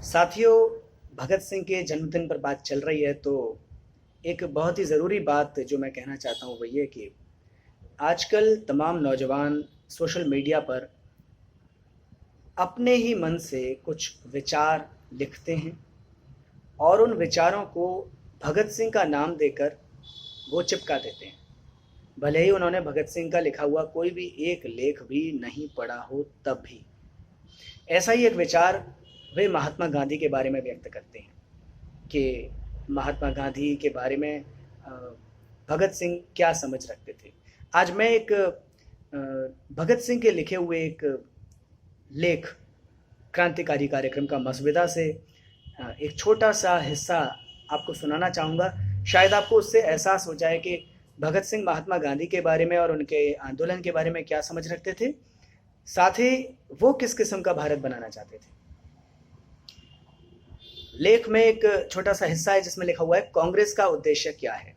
साथियों, भगत सिंह के जन्मदिन पर बात चल रही है तो एक बहुत ही ज़रूरी बात जो मैं कहना चाहता हूँ वो ये कि आजकल तमाम नौजवान सोशल मीडिया पर अपने ही मन से कुछ विचार लिखते हैं और उन विचारों को भगत सिंह का नाम देकर वो चिपका देते हैं। भले ही उन्होंने भगत सिंह का लिखा हुआ कोई भी एक लेख भी नहीं पढ़ा हो तब भी। ऐसा ही एक विचार वे महात्मा गांधी के बारे में व्यक्त करते हैं कि महात्मा गांधी के बारे में भगत सिंह क्या समझ रखते थे। आज मैं एक भगत सिंह के लिखे हुए एक लेख क्रांतिकारी कार्यक्रम का मसविदा से एक छोटा सा हिस्सा आपको सुनाना चाहूँगा। शायद आपको उससे एहसास हो जाए कि भगत सिंह महात्मा गांधी के बारे में और उनके आंदोलन के बारे में क्या समझ रखते थे, साथ ही वो किस किस्म का भारत बनाना चाहते थे। लेख में एक छोटा सा हिस्सा है जिसमें लिखा हुआ है, कांग्रेस का उद्देश्य क्या है।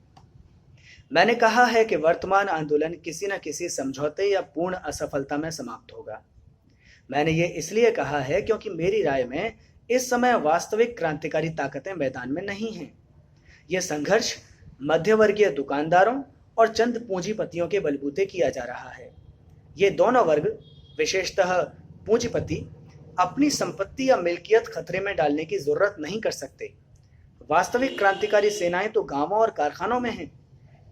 मैंने कहा है कि वर्तमान आंदोलन किसी न किसी समझौते या पूर्ण असफलता में समाप्त होगा। मैंने ये इसलिए कहा है क्योंकि मेरी राय में इस समय वास्तविक क्रांतिकारी ताकतें मैदान में नहीं हैं। यह संघर्ष मध्यवर्गीय दुकानदारों और चंद पूंजीपतियों के बलबूते किया जा रहा है। ये दोनों वर्ग, विशेषतः पूंजीपति, अपनी संपत्ति या मिल्कियत खतरे में डालने की जरूरत नहीं कर सकते। वास्तविक क्रांतिकारी सेनाएं तो गांवों और कारखानों में हैं,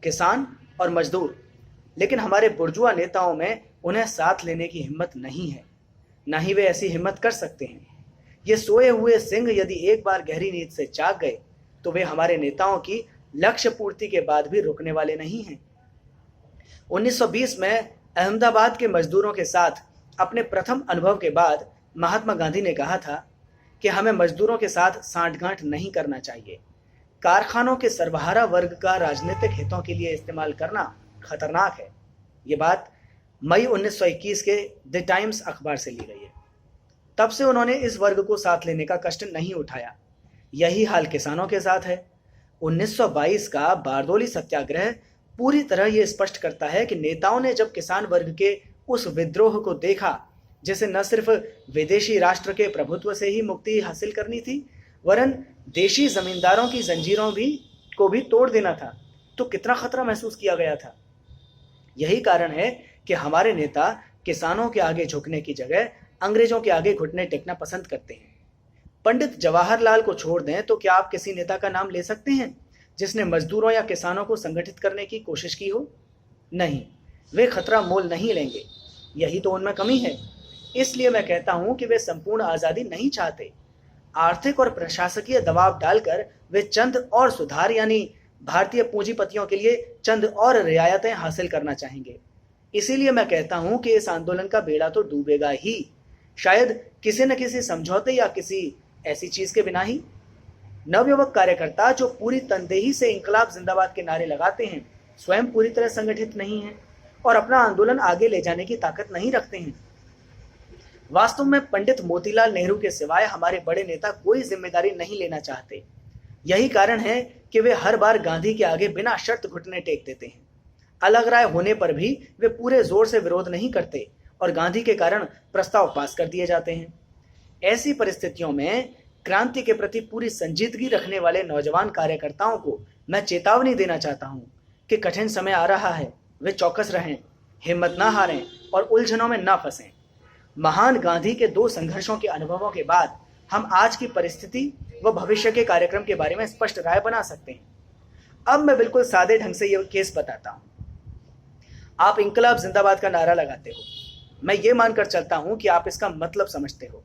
किसान और मजदूर। लेकिन हमारे बुर्जुआ नेताओं में उन्हें साथ लेने की हिम्मत नहीं है, न ही वे ऐसी हिम्मत कर सकते हैं। ये सोए हुए सिंह यदि एक बार गहरी नींद से जाग गए तो वे हमारे नेताओं की लक्ष्य पूर्ति के बाद भी रुकने वाले नहीं हैं। 1920 में अहमदाबाद के मजदूरों के साथ अपने प्रथम अनुभव के बाद महात्मा गांधी ने कहा था कि हमें मजदूरों के साथ सांठगांठ नहीं करना चाहिए। कारखानों के सर्वहारा वर्ग का राजनीतिक हितों के लिए इस्तेमाल करना खतरनाक है। ये बात मई 1921 के द टाइम्स अखबार से ली गई है। तब से उन्होंने इस वर्ग को साथ लेने का कष्ट नहीं उठाया। यही हाल किसानों के साथ है। 1922 का बारदोली सत्याग्रह पूरी तरह यह स्पष्ट करता है कि नेताओं ने जब किसान वर्ग के उस विद्रोह को देखा जिसे न सिर्फ विदेशी राष्ट्र के प्रभुत्व से ही मुक्ति हासिल करनी थी, वरन देशी जमींदारों की जंजीरों को भी तोड़ देना था, तो कितना खतरा महसूस किया गया था। यही कारण है कि हमारे नेता किसानों के आगे झुकने की जगह अंग्रेजों के आगे घुटने टेकना पसंद करते हैं। पंडित जवाहरलाल को छोड़ दें तो क्या आप किसी नेता का नाम ले सकते हैं जिसने मजदूरों या किसानों को संगठित करने की कोशिश की हो? नहीं, वे खतरा मोल नहीं लेंगे। यही तो उनमें कमी है। इसलिए मैं कहता हूं कि वे संपूर्ण आजादी नहीं चाहते। आर्थिक और प्रशासकीय दबाव डालकर वे चंद और सुधार, यानी भारतीय पूंजीपतियों के लिए चंद और रियायतें हासिल करना चाहेंगे। इसीलिए मैं कहता हूं कि इस आंदोलन का बेड़ा तो डूबेगा ही, शायद किसी न किसी समझौते या किसी ऐसी चीज के बिना ही। नवयुवक कार्यकर्ता जो पूरी तनदेही से इंकलाब जिंदाबाद के नारे लगाते हैं, स्वयं पूरी तरह संगठित नहीं हैं और अपना आंदोलन आगे ले जाने की ताकत नहीं रखते हैं। वास्तव में पंडित मोतीलाल नेहरू के सिवाय हमारे बड़े नेता कोई जिम्मेदारी नहीं लेना चाहते। यही कारण है कि वे हर बार गांधी के आगे बिना शर्त घुटने टेक देते हैं। अलग राय होने पर भी वे पूरे जोर से विरोध नहीं करते और गांधी के कारण प्रस्ताव पास कर दिए जाते हैं। ऐसी परिस्थितियों में क्रांति के प्रति पूरी संजीदगी रखने वाले नौजवान कार्यकर्ताओं को मैं चेतावनी देना चाहता हूं कि कठिन समय आ रहा है। वे चौकस रहें, हिम्मत ना हारें और उलझनों में ना फंसें। महान गांधी के 2 संघर्षों के अनुभवों के बाद हम आज की परिस्थिति व भविष्य के कार्यक्रम के बारे में स्पष्ट राय बना सकते हैं। अब मैं बिल्कुल सादे ढंग से यह केस बताता हूं। आप इंकलाब जिंदाबाद का नारा लगाते हो। मैं ये मानकर चलता हूं कि आप इसका मतलब समझते हो।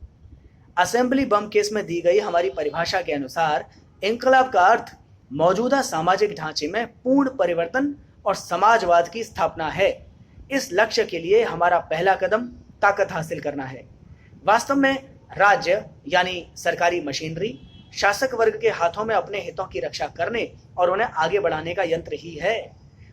असेंबली बम केस में दी गई हमारी परिभाषा के अनुसार इंकलाब का अर्थ मौजूदा सामाजिक ढांचे में पूर्ण परिवर्तन और समाजवाद की स्थापना है। इस लक्ष्य के लिए हमारा पहला कदम ताकत हासिल करना है। वास्तव में राज्य यानी सरकारी मशीनरी शासक वर्ग के हाथों में अपने हितों की रक्षा करने और उन्हें आगे बढ़ाने का यंत्र ही है।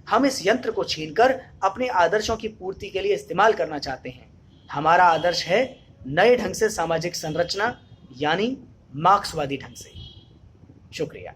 हम इस यंत्र को छीनकर अपने आदर्शों की पूर्ति के लिए इस्तेमाल करना चाहते हैं। हमारा आदर्श है नए ढंग से सामाजिक संरचना, यानी मार्क्सवादी ढंग से। शुक्रिया।